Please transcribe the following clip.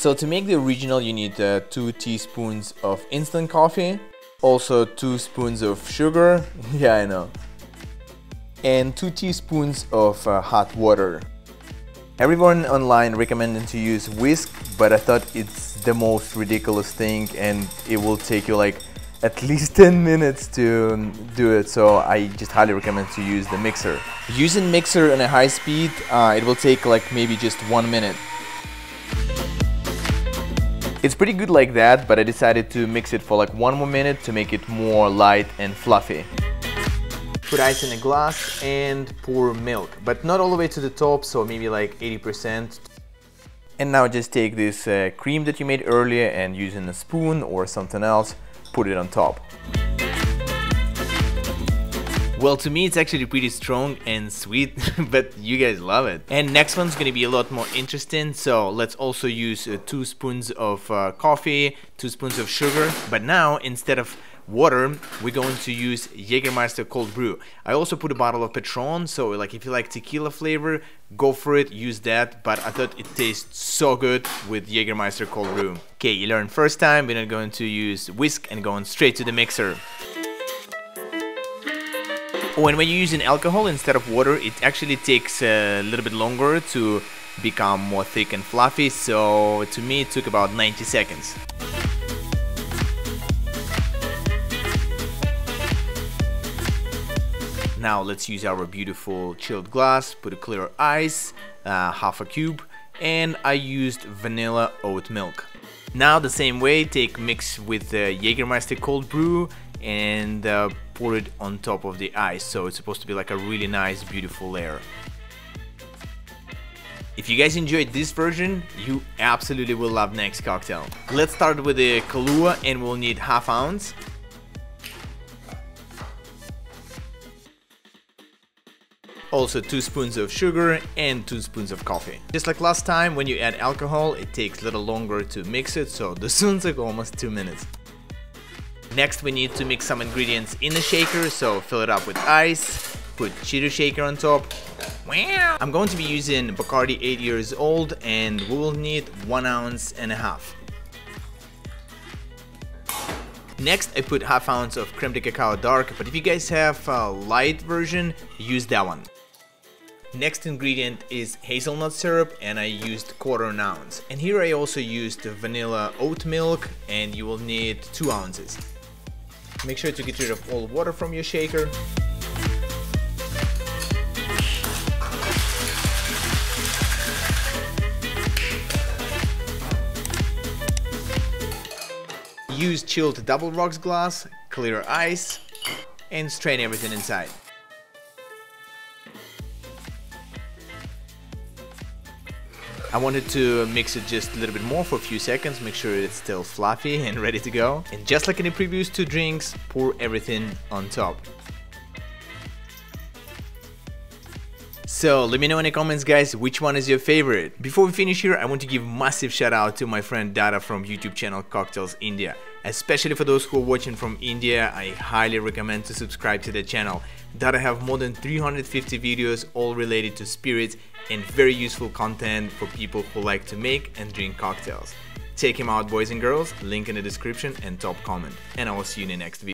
So to make the original you need 2 teaspoons of instant coffee, also 2 spoons of sugar, yeah I know, and 2 teaspoons of hot water. Everyone online recommended to use whisk, but I thought it's the most ridiculous thing and it will take you like at least 10 minutes to do it, so I just highly recommend to use the mixer. Using mixer on a high speed, it will take like maybe just 1 minute. It's pretty good like that, but I decided to mix it for like 1 more minute to make it more light and fluffy. Put ice in a glass and pour milk, but not all the way to the top, so maybe like 80%. And now just take this cream that you made earlier and using a spoon or something else, put it on top. Well, to me it's actually pretty strong and sweet, but you guys love it. And next one's gonna be a lot more interesting, so let's also use 2 spoons of coffee, 2 spoons of sugar, but now instead of water we're going to use Jagermeister cold brew. I also put a bottle of Patron, so like if you like tequila flavor, go for it, use that, but I thought it tastes so good with Jagermeister cold brew. Okay, you learned first time, we're not going to use whisk and going straight to the mixer. Oh, and when you're using alcohol instead of water, it actually takes a little bit longer to become more thick and fluffy, so to me it took about 90 seconds. Now let's use our beautiful chilled glass, put a clear ice, half a cube, and I used vanilla oat milk. Now the same way, take mix with the Jagermeister cold brew and pour it on top of the ice, so it's supposed to be like a really nice beautiful layer. If you guys enjoyed this version, you absolutely will love next cocktail. Let's start with the Kahlua and we'll need ½ ounce. Also 2 spoons of sugar and 2 spoons of coffee. Just like last time, when you add alcohol, it takes a little longer to mix it, so this one took almost 2 minutes. Next we need to mix some ingredients in the shaker, so fill it up with ice, put Cheeto shaker on top. I'm going to be using Bacardi 8 years old and we will need 1.5 ounces. Next I put ½ ounce of Creme De Cacao dark, but if you guys have a light version, use that one. Next ingredient is hazelnut syrup and I used 1/4 ounce. And here I also used vanilla oat milk and you will need 2 ounces. Make sure to get rid of all water from your shaker. Use chilled double rocks glass, clear ice, and strain everything inside. I wanted to mix it just a little bit more for a few seconds, make sure it's still fluffy and ready to go. And just like in the previous 2 drinks, pour everything on top. So let me know in the comments guys, which one is your favorite. Before we finish here, I want to give massive shout out to my friend Dada from YouTube channel Cocktails India. Especially for those who are watching from India, I highly recommend to subscribe to the channel. Dada have more than 350 videos all related to spirits and very useful content for people who like to make and drink cocktails. Check him out boys and girls, link in the description and top comment. And I will see you in the next video.